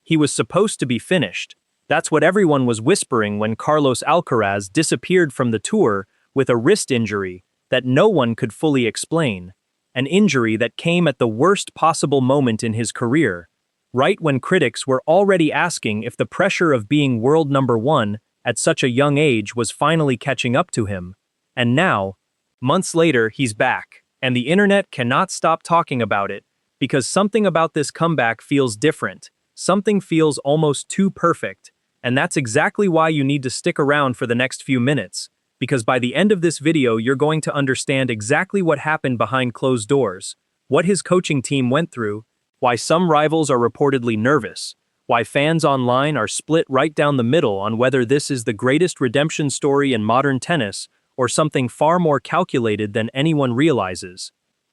He was supposed to be finished. That's what everyone was whispering when Carlos Alcaraz disappeared from the tour with a wrist injury that no one could fully explain. An injury that came at the worst possible moment in his career, right when critics were already asking if the pressure of being world number one at such a young age was finally catching up to him. And now, months later, he's back, and the internet cannot stop talking about it, because something about this comeback feels different. Something feels almost too perfect, and that's exactly why you need to stick around for the next few minutes, because by the end of this video you're going to understand exactly what happened behind closed doors, what his coaching team went through, why some rivals are reportedly nervous, why fans online are split right down the middle on whether this is the greatest redemption story in modern tennis or something far more calculated than anyone realizes,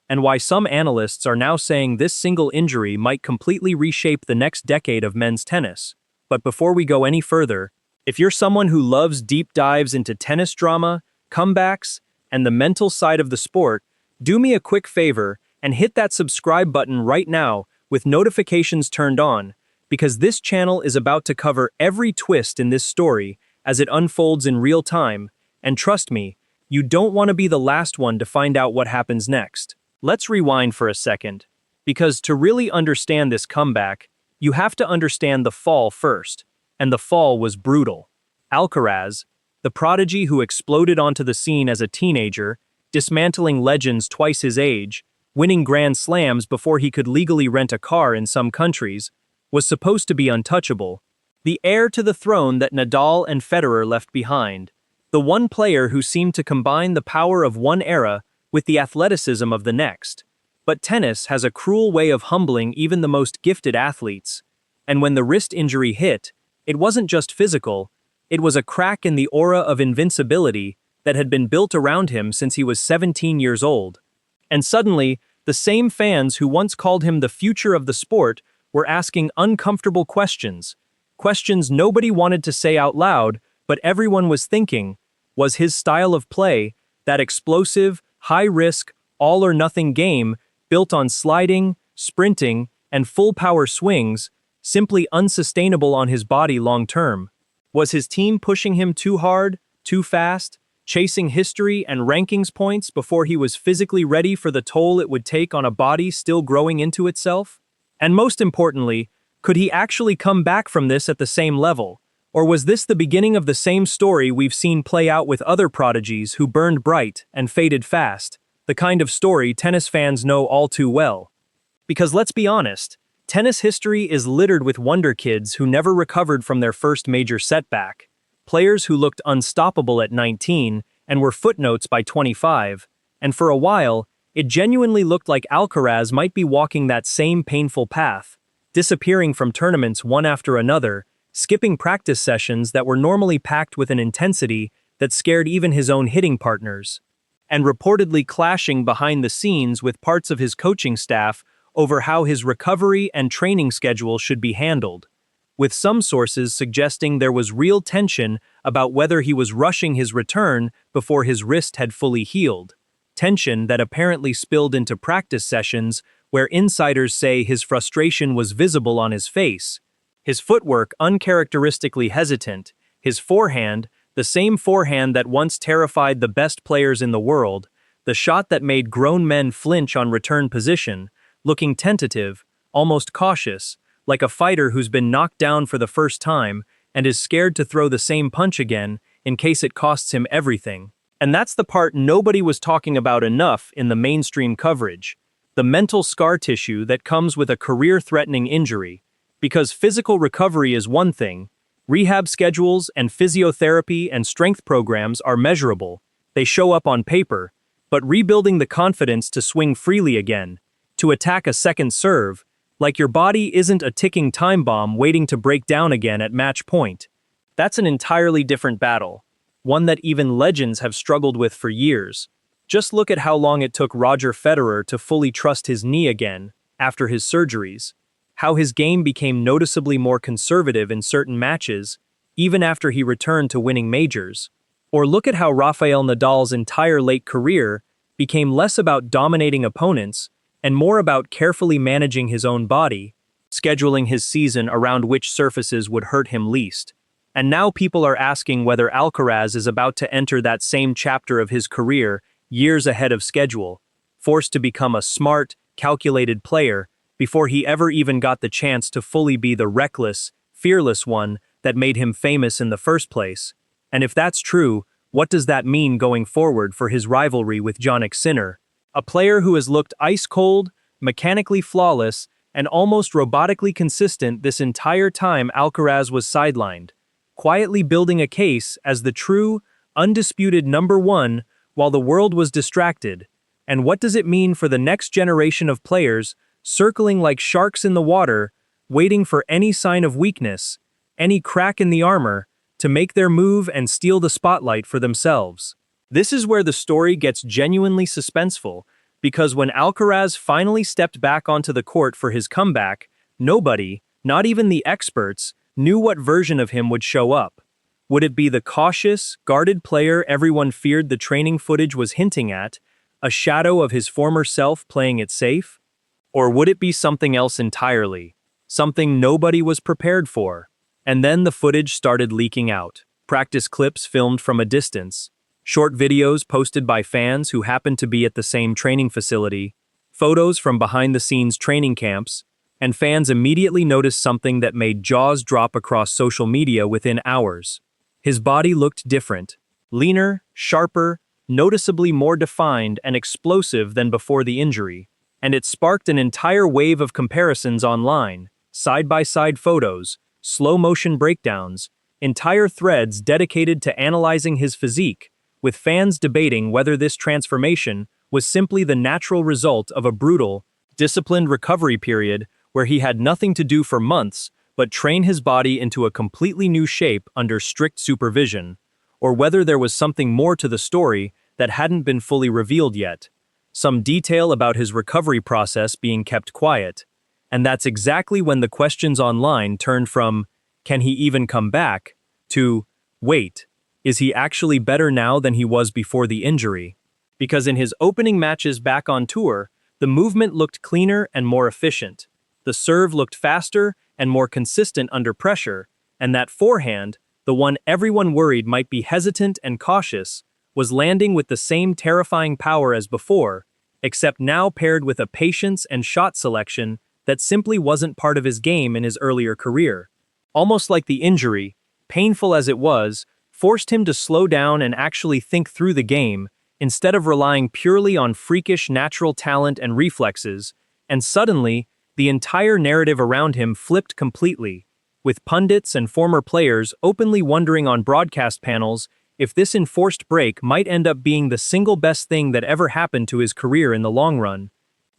and why some analysts are now saying this single injury might completely reshape the next decade of men's tennis. But before we go any further, if you're someone who loves deep dives into tennis drama, comebacks, and the mental side of the sport, do me a quick favor and hit that subscribe button right now with notifications turned on, because this channel is about to cover every twist in this story as it unfolds in real time, and trust me, you don't want to be the last one to find out what happens next. Let's rewind for a second, because to really understand this comeback, you have to understand the fall first, and the fall was brutal. Alcaraz, the prodigy who exploded onto the scene as a teenager, dismantling legends twice his age, winning Grand Slams before he could legally rent a car in some countries, was supposed to be untouchable, the heir to the throne that Nadal and Federer left behind, the one player who seemed to combine the power of one era with the athleticism of the next. But tennis has a cruel way of humbling even the most gifted athletes, and when the wrist injury hit, it wasn't just physical, it was a crack in the aura of invincibility that had been built around him since he was 17 years old. And suddenly, the same fans who once called him the future of the sport were asking uncomfortable questions, questions nobody wanted to say out loud, but everyone was thinking. Was his style of play, that explosive, high-risk, all-or-nothing game built on sliding, sprinting, and full-power swings, simply unsustainable on his body long-term? Was his team pushing him too hard, too fast, chasing history and rankings points before he was physically ready for the toll it would take on a body still growing into itself? And most importantly, could he actually come back from this at the same level? Or was this the beginning of the same story we've seen play out with other prodigies who burned bright and faded fast, the kind of story tennis fans know all too well? Because let's be honest, tennis history is littered with wonder kids who never recovered from their first major setback, players who looked unstoppable at 19 and were footnotes by 25, and for a while, it genuinely looked like Alcaraz might be walking that same painful path, disappearing from tournaments one after another, skipping practice sessions that were normally packed with an intensity that scared even his own hitting partners, and reportedly clashing behind the scenes with parts of his coaching staff over how his recovery and training schedule should be handled, with some sources suggesting there was real tension about whether he was rushing his return before his wrist had fully healed, tension that apparently spilled into practice sessions where insiders say his frustration was visible on his face, his footwork uncharacteristically hesitant, his forehand, the same forehand that once terrified the best players in the world, the shot that made grown men flinch on return position, looking tentative, almost cautious, like a fighter who's been knocked down for the first time and is scared to throw the same punch again in case it costs him everything. And that's the part nobody was talking about enough in the mainstream coverage, the mental scar tissue that comes with a career-threatening injury. Because physical recovery is one thing, rehab schedules and physiotherapy and strength programs are measurable, they show up on paper, but rebuilding the confidence to swing freely again, to attack a second serve, like your body isn't a ticking time bomb waiting to break down again at match point. That's an entirely different battle, one that even legends have struggled with for years. Just look at how long it took Roger Federer to fully trust his knee again after his surgeries, how his game became noticeably more conservative in certain matches, even after he returned to winning majors. Or look at how Rafael Nadal's entire late career became less about dominating opponents and more about carefully managing his own body, scheduling his season around which surfaces would hurt him least. And now people are asking whether Alcaraz is about to enter that same chapter of his career years ahead of schedule, forced to become a smart, calculated player before he ever even got the chance to fully be the reckless, fearless one that made him famous in the first place. And if that's true, what does that mean going forward for his rivalry with Jannik Sinner, a player who has looked ice-cold, mechanically flawless, and almost robotically consistent this entire time Alcaraz was sidelined, quietly building a case as the true, undisputed number one while the world was distracted? And what does it mean for the next generation of players circling like sharks in the water, waiting for any sign of weakness, any crack in the armor, to make their move and steal the spotlight for themselves? This is where the story gets genuinely suspenseful, because when Alcaraz finally stepped back onto the court for his comeback, nobody, not even the experts, knew what version of him would show up. Would it be the cautious, guarded player everyone feared the training footage was hinting at, a shadow of his former self playing it safe? Or would it be something else entirely, something nobody was prepared for? And then the footage started leaking out. Practice clips filmed from a distance, short videos posted by fans who happened to be at the same training facility, photos from behind-the-scenes training camps, and fans immediately noticed something that made jaws drop across social media within hours. His body looked different, leaner, sharper, noticeably more defined and explosive than before the injury, and it sparked an entire wave of comparisons online, side-by-side photos, slow-motion breakdowns, entire threads dedicated to analyzing his physique, with fans debating whether this transformation was simply the natural result of a brutal, disciplined recovery period where he had nothing to do for months but train his body into a completely new shape under strict supervision, or whether there was something more to the story that hadn't been fully revealed yet, some detail about his recovery process being kept quiet. And that's exactly when the questions online turned from, "Can he even come back?" to, "Wait, is he actually better now than he was before the injury?" Because in his opening matches back on tour, the movement looked cleaner and more efficient. The serve looked faster and more consistent under pressure, and that forehand, the one everyone worried might be hesitant and cautious, was landing with the same terrifying power as before, except now paired with a patience and shot selection that simply wasn't part of his game in his earlier career. Almost like the injury, painful as it was, forced him to slow down and actually think through the game, instead of relying purely on freakish natural talent and reflexes, and suddenly, the entire narrative around him flipped completely, with pundits and former players openly wondering on broadcast panels if this enforced break might end up being the single best thing that ever happened to his career in the long run,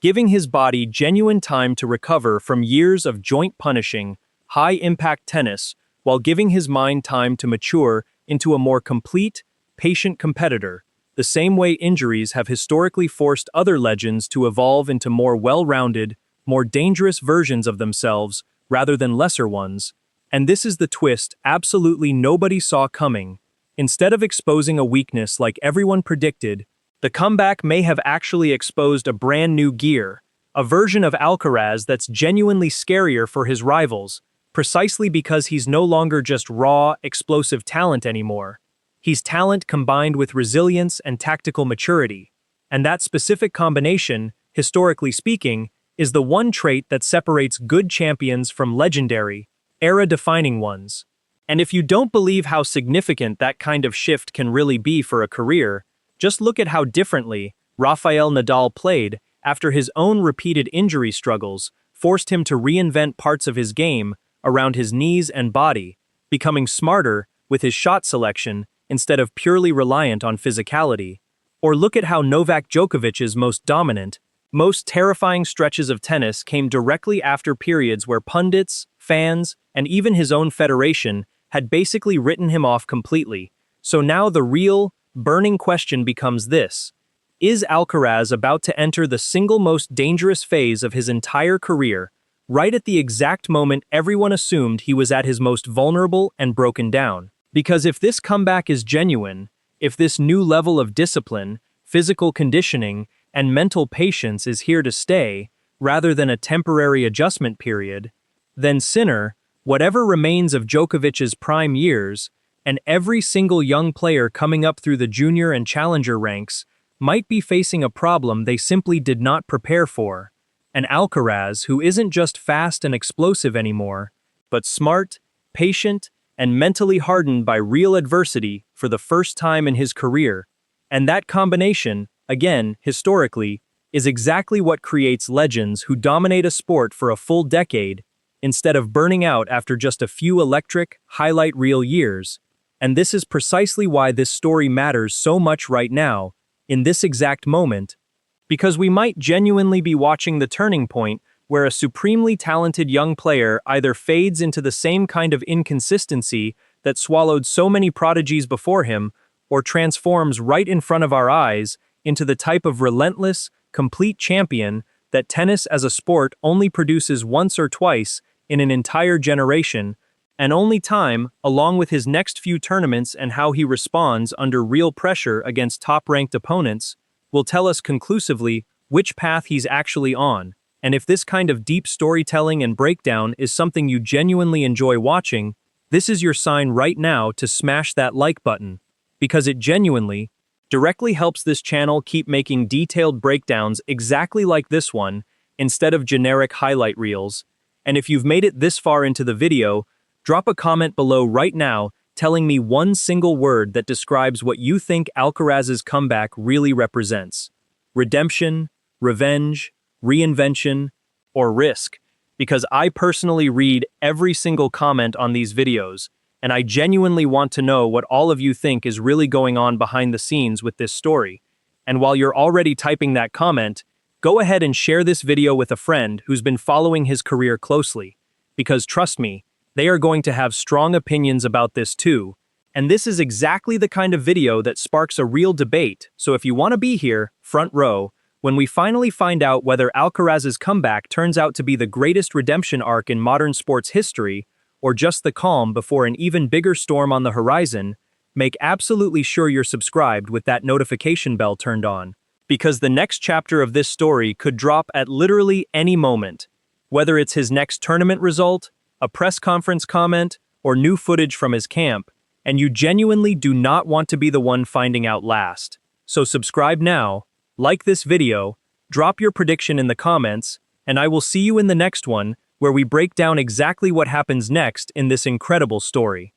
giving his body genuine time to recover from years of joint-punishing, high-impact tennis, while giving his mind time to mature into a more complete, patient competitor, the same way injuries have historically forced other legends to evolve into more well-rounded, more dangerous versions of themselves rather than lesser ones. And this is the twist absolutely nobody saw coming. Instead of exposing a weakness like everyone predicted, the comeback may have actually exposed a brand new gear, a version of Alcaraz that's genuinely scarier for his rivals, precisely because he's no longer just raw, explosive talent anymore. He's talent combined with resilience and tactical maturity. And that specific combination, historically speaking, is the one trait that separates good champions from legendary, era-defining ones. And if you don't believe how significant that kind of shift can really be for a career, just look at how differently Rafael Nadal played after his own repeated injury struggles forced him to reinvent parts of his game around his knees and body, becoming smarter with his shot selection instead of purely reliant on physicality. Or look at how Novak Djokovic's most dominant, most terrifying stretches of tennis came directly after periods where pundits, fans, and even his own federation had basically written him off completely. So now the real, burning question becomes this: is Alcaraz about to enter the single most dangerous phase of his entire career, right at the exact moment everyone assumed he was at his most vulnerable and broken down? Because if this comeback is genuine, if this new level of discipline, physical conditioning, and mental patience is here to stay, rather than a temporary adjustment period, then Sinner, whatever remains of Djokovic's prime years, and every single young player coming up through the junior and challenger ranks might be facing a problem they simply did not prepare for. An Alcaraz who isn't just fast and explosive anymore, but smart, patient, and mentally hardened by real adversity for the first time in his career. And that combination, again, historically, is exactly what creates legends who dominate a sport for a full decade, instead of burning out after just a few electric, highlight reel years. And this is precisely why this story matters so much right now, in this exact moment, because we might genuinely be watching the turning point where a supremely talented young player either fades into the same kind of inconsistency that swallowed so many prodigies before him, or transforms right in front of our eyes into the type of relentless, complete champion that tennis as a sport only produces once or twice in an entire generation, and only time, along with his next few tournaments and how he responds under real pressure against top-ranked opponents, will tell us conclusively which path he's actually on. And if this kind of deep storytelling and breakdown is something you genuinely enjoy watching, this is your sign right now to smash that like button, because it genuinely, directly helps this channel keep making detailed breakdowns exactly like this one, instead of generic highlight reels. And if you've made it this far into the video, drop a comment below right now telling me one single word that describes what you think Alcaraz's comeback really represents. Redemption, revenge, reinvention, or risk, because I personally read every single comment on these videos, and I genuinely want to know what all of you think is really going on behind the scenes with this story. And while you're already typing that comment, go ahead and share this video with a friend who's been following his career closely, because trust me, they are going to have strong opinions about this too, and this is exactly the kind of video that sparks a real debate. So if you want to be here, front row, when we finally find out whether Alcaraz's comeback turns out to be the greatest redemption arc in modern sports history, or just the calm before an even bigger storm on the horizon, make absolutely sure you're subscribed with that notification bell turned on, because the next chapter of this story could drop at literally any moment. Whether it's his next tournament result, a press conference comment, or new footage from his camp, and you genuinely do not want to be the one finding out last. So subscribe now, like this video, drop your prediction in the comments, and I will see you in the next one, where we break down exactly what happens next in this incredible story.